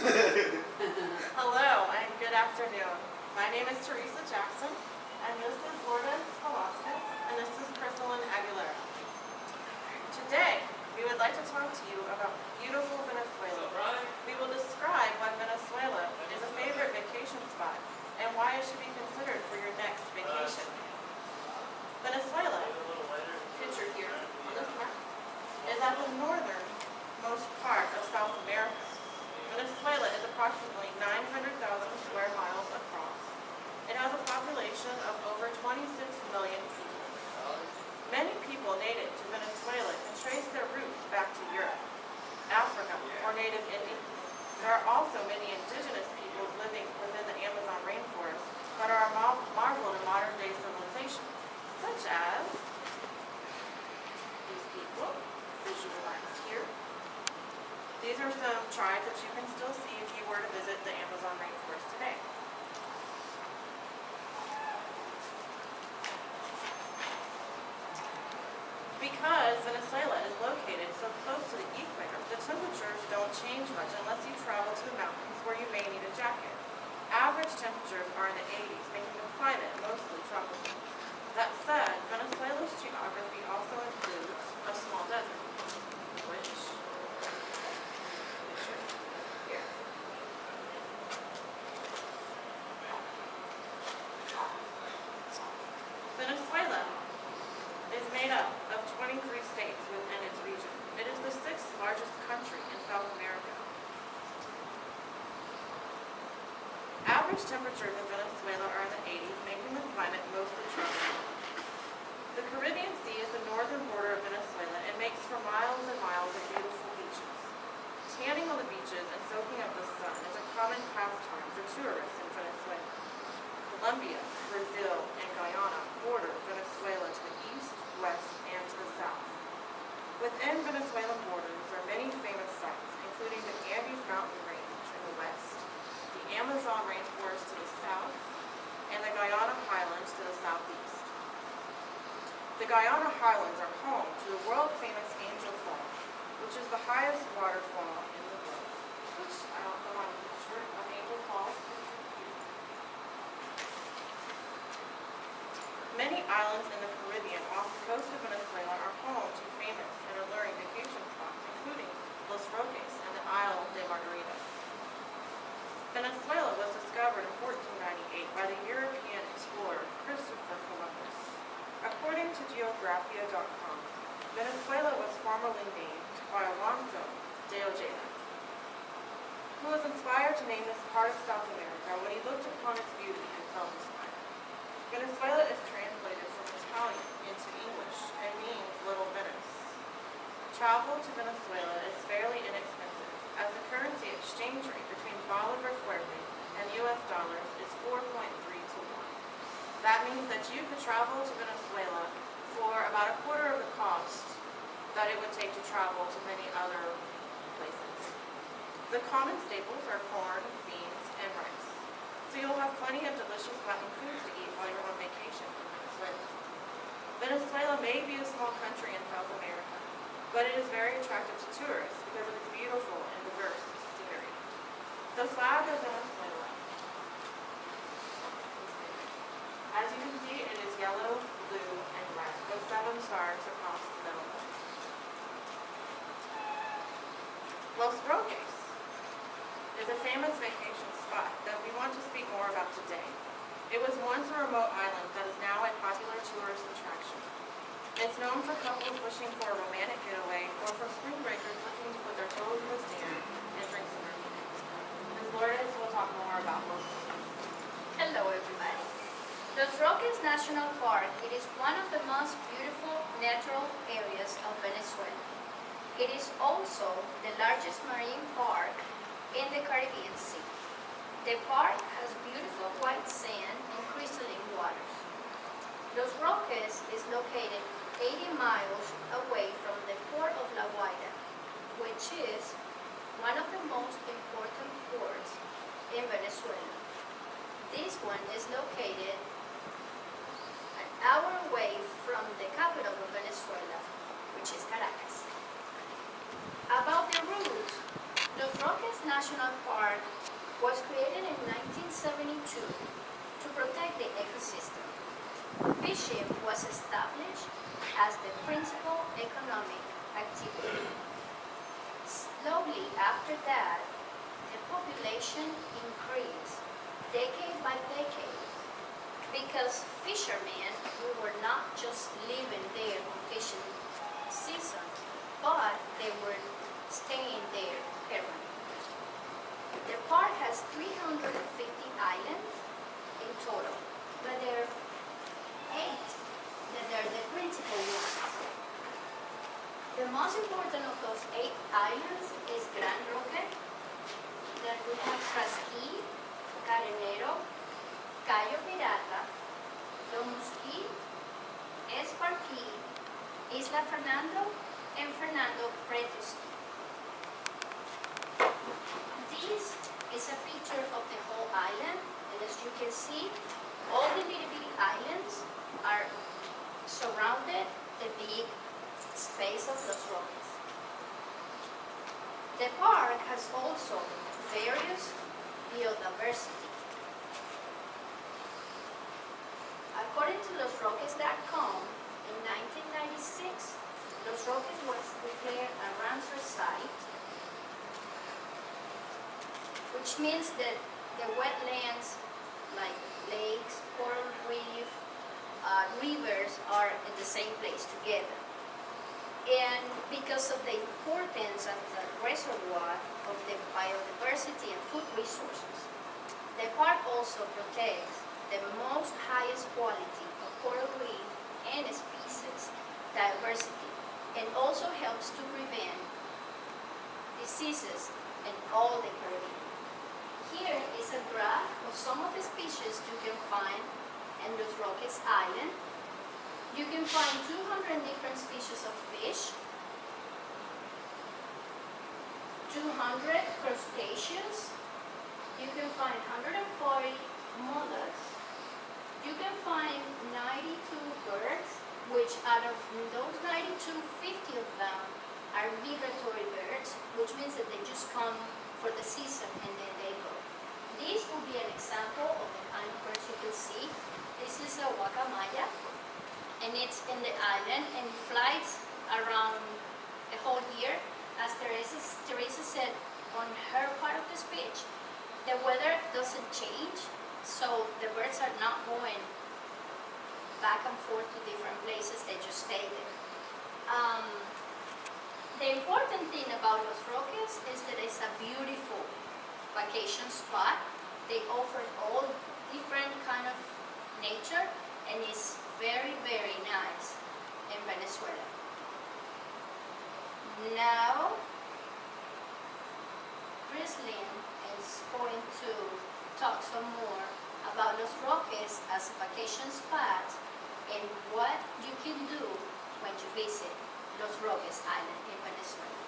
Hello and good afternoon. My name is Teresa Jackson, and this is Lourdes Velasquez, and this is Crystalline Aguilar. Today, we would like to talk to you about beautiful Venezuela. We will describe why Venezuela is a favorite vacation spot and why it should be considered for your next vacation. Venezuela, pictured here on this map, is at the northernmost part of South America. Venezuela is approximately 900,000 square miles across. It has a population of over 26 million people. Many people native to Venezuela can trace their roots back to Europe, Africa, or native Indians. There are also many indigenous peoples living within the Amazon rainforest that are a marvel to modern-day civilization, such as these people visualized here. These are some tribes that you can still see if you were to visit the Amazon rainforest today. Because Venezuela is located so close to the equator, the temperatures don't change much unless you travel to the mountains where you may need a jacket. Average temperatures are in the 80s, making the climate mostly tropical. That said, Venezuela's geography also includes a small desert, which here. Venezuela is made up of 23 states within its region. It is the 6th largest country in South America. Average temperatures in Venezuela are in the 80s, making the climate mostly tropical. The Caribbean Sea is the northern border of Venezuela and makes for miles and miles of beautiful beaches. Tanning on the beaches and soaking up the sun is a common pastime for tourists in Venezuela. Colombia, Brazil, and Guyana border Venezuela to the east, west, and to the south. Within Venezuelan borders are many famous sites, including the Andes Mountain Range in the west, the Amazon rainforest to the south, and the Guyana Highlands to the southeast. The Guyana Highlands are home to the world-famous Angel Fall, which is the highest waterfall in the world, which I don't know on a picture of Angel Falls. Many islands in the Caribbean off the coast of Venezuela are home to famous and alluring vacation spots, including Los Roques and the Isle de Margarita. Venezuela was discovered in 1498 by the European explorer Christopher Columbus. According to Geographia.com, Venezuela was formerly named by Alonso de Ojeda, who was inspired to name this part of South America when he looked upon its beauty and felt inspired. Venezuela is translated from Italian into English and means Little Venice. Travel to Venezuela is fairly inexpensive, as the currency exchange rate between Bolivar Fuerte and US dollars is 4.3 to 1. That means that you could travel to Venezuela for about a quarter of the cost that it would take to travel to many other places. The common staples are corn, beans, and rice. So you'll have plenty of delicious mountain foods to eat while you're on vacation in Venezuela. Venezuela may be a small country in South America, but it is very attractive to tourists because of its beautiful and diverse scenery. The flag of Venezuela, as you can see, it is yellow, blue, and red, with 7 stars across the middle. Los Roques is a famous vacation spot that we want to speak more about today. It was once a remote island that is now a popular tourist attraction. It's known for couples wishing for a romantic getaway or for spring breakers looking to put their toes in the sand and drink some martinis. Ms. Lourdes will talk more about Los Roques. Hello everybody. Los Roques National Park, it is one of the most beautiful natural areas of Venezuela. It is also the largest marine park in the Caribbean Sea. The park has beautiful white sand and crystalline waters. Los Roques is located 80 miles away from the port of La Guaira, which is one of the most important ports in Venezuela. This one is located an hour away from the capital of Venezuela, which is Caracas. About the route, Los Roques National Park was created in 1972 to protect the ecosystem. Fishing was established as the principal economic activity. Slowly after that, the population increased decade by decade because fishermen who were not just living there on fishing season, but they were staying there permanently. The park has 350 islands in total, but there are 8 that are the principal ones. The most important of those 8 islands is Gran Roque. Then we have Trasqui, Carenero, Cayo Pirata, Lomusqui, Esparqui, Isla Fernando, and Fernando Pretosqui. This is a picture of the whole island, and as you can see, all the little bitty islands are surrounded the big space of Los Roques. The park has also various biodiversity. According to LosRoques.com, in 1996, Los Roques was declared a Ramsar site, which means that the wetlands like lakes, coral reef, rivers are in the same place together. And because of the importance of the reservoir of the biodiversity and food resources, the park also protects the most highest quality of coral reef and species diversity, and also helps to prevent diseases in all the Caribbean. Here is a graph of some of the species you can find in Los Roques Island. You can find 200 different species of fish, 200 crustaceans, you can find 140 mollusks, you can find 92 birds, which out of those 92, 50 of them are migratory birds, which means that they just come for the season and then they go. This will be an example of the kind of birds you can see. This is a guacamaya, and it's in the island and flies around the whole year. As Teresa said on her part of the speech, the weather doesn't change, so the birds are not going back and forth to different places, they just stay there. The important thing about Los Roques is that it's a beautiful vacation spot. They offer all different kind of nature, and it's very, very nice in Venezuela. Now, Chrislyn is going to talk some more about Los Roques as a vacation spot and what you can do when you visit Los Roques Island in Venezuela.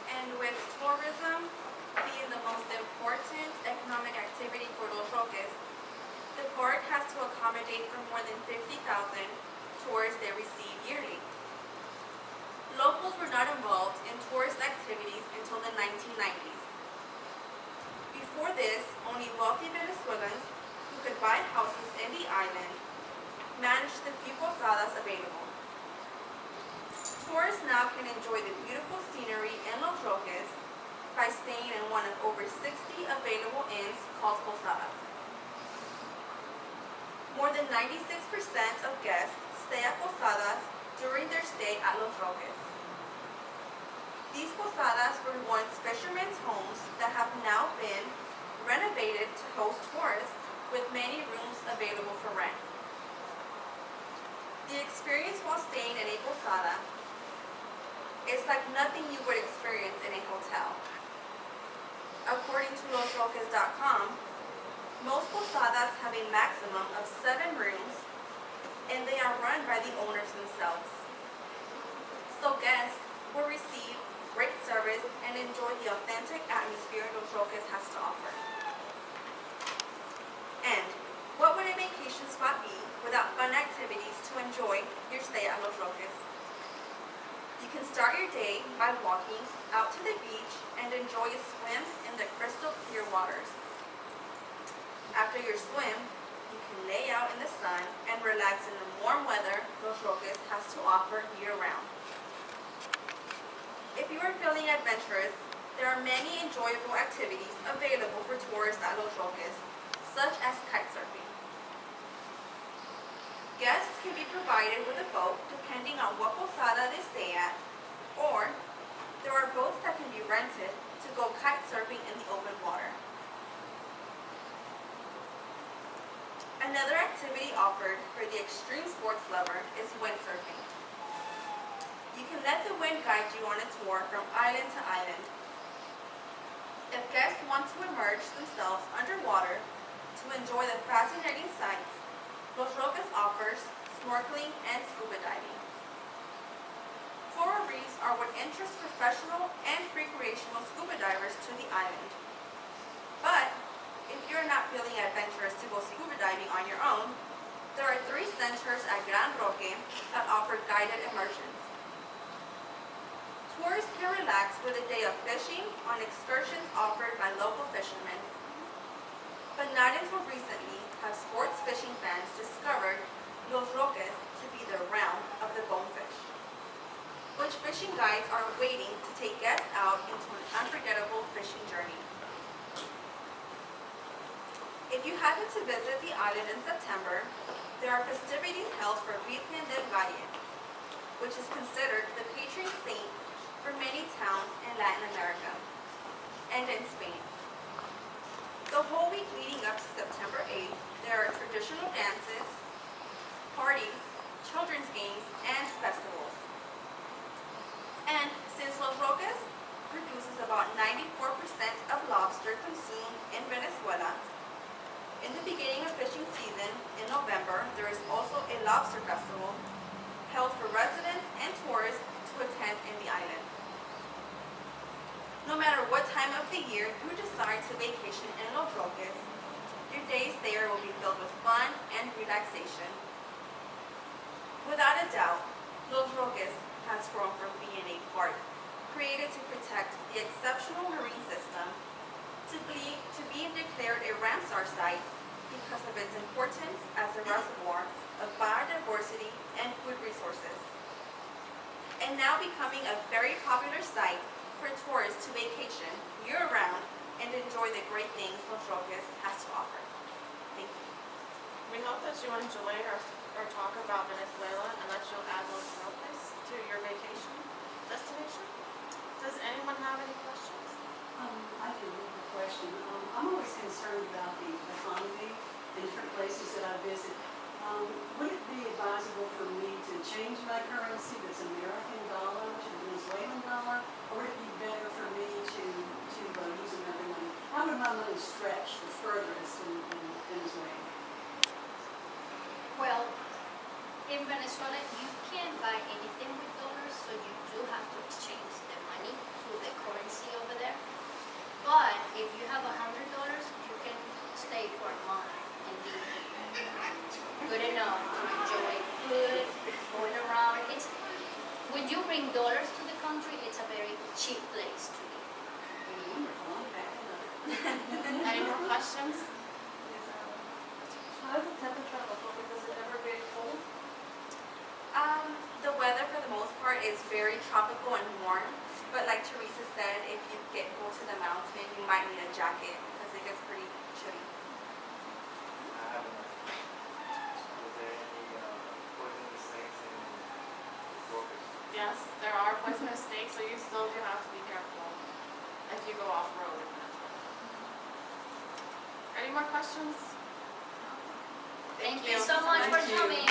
And with tourism being the most important economic activity for Los Roques, the park has to accommodate for more than 50,000 tourists they receive yearly. Locals were not involved in tourist activities until the 1990s. Before this, only wealthy Venezuelans who could buy houses in the island managed the few posadas available. Tourists now can enjoy the beautiful scenery in Los Roques by staying in one of over 60 available inns called posadas. More than 96% of guests stay at posadas during their stay at Los Roques. These posadas were once fishermen's homes that have now been renovated to host tourists with many rooms available for rent. The experience while staying in a posada is like nothing you would experience in a hotel. According to LosRoques.com, most posadas have a maximum of 7 rooms, and they are run by the owners themselves. So guests will receive great service and enjoy the authentic atmosphere Los Roques has to offer. And what would a vacation spot be without fun activities to enjoy your stay at Los Roques? You can start your day by walking out to the beach and enjoy a swim in the crystal clear waters. After your swim, you can lay out in the sun and relax in the warm weather Los Roques has to offer year-round. If you are feeling adventurous, there are many enjoyable activities available for tourists at Los Roques, such as kite surfing. Guests can be provided with a boat depending on what posada they stay at, or there are boats that can be rented to go kite surfing in the open water. Another activity offered for the extreme sports lover is windsurfing. You can let the wind guide you on a tour from island to island. If guests want to immerse themselves underwater to enjoy the fascinating sights, Los Roques offers snorkeling and scuba diving. Coral reefs are what interests professional and recreational scuba divers to the island. But if you're not feeling adventurous to go scuba diving on your own, there are 3 centers at Gran Roque that offer guided immersions. Tourists can relax with a day of fishing on excursions offered by local fishermen. But not until recently have sports fishing fans discovered Los Roques to be the realm of the bonefish, which fishing guides are waiting to take guests out into an unforgettable fishing journey. If you happen to visit the island in September, there are festivities held for Virgen del Valle, which is considered the patron saint for many towns in Latin America and in Spain. The whole week leading up to September 8th, there are traditional dances, parties, children's games, and festivals. And since Los Roques produces about 94% of lobster consumed in Venezuela, in the beginning of fishing season in November, there is also a lobster festival held for residents and tourists to attend in the island. No matter what time of the year you decide to vacation in Los Roques, your days there will be filled with fun and relaxation. Without a doubt, Los Roques has grown from being a park created to protect the exceptional marine system to being declared a Ramsar site because of its importance as a reservoir of biodiversity and food resources, and now becoming a very popular site for tourists to vacation year-round and enjoy the great things Los Roques has to offer. Thank you. We hope that you enjoy our talk about Venezuela and that you'll add Los Roques to your vacation destination. Does anyone have any questions? I do have a question. I'm always concerned about the economy in different places that I visit. Would it be advisable for me to change my currency that's American dollar to Venezuelan dollar, or would it be better for me to use American money? How would my money stretch the furthest in Venezuela? Well, in Venezuela, you can't buy anything with dollars, so you do have to exchange the money to the currency over there. But if you have $100, you can stay for a month and be good enough to enjoy food, going around. When you bring dollars to the country, it's a very cheap place to be. Wonderful. I'm back in Any more questions? How is the temperature of the boat? Does it ever get cold? The weather for the most part is very tropical and warm, but like Teresa said, if you go to the mountain, you might need a jacket because it gets pretty chilly. Was there any poisonous snakes in Roques? Yes, there are poisonous snakes, so you still do have to be careful if you go off-road in Venezuela. Any more questions? Thank you so much for coming.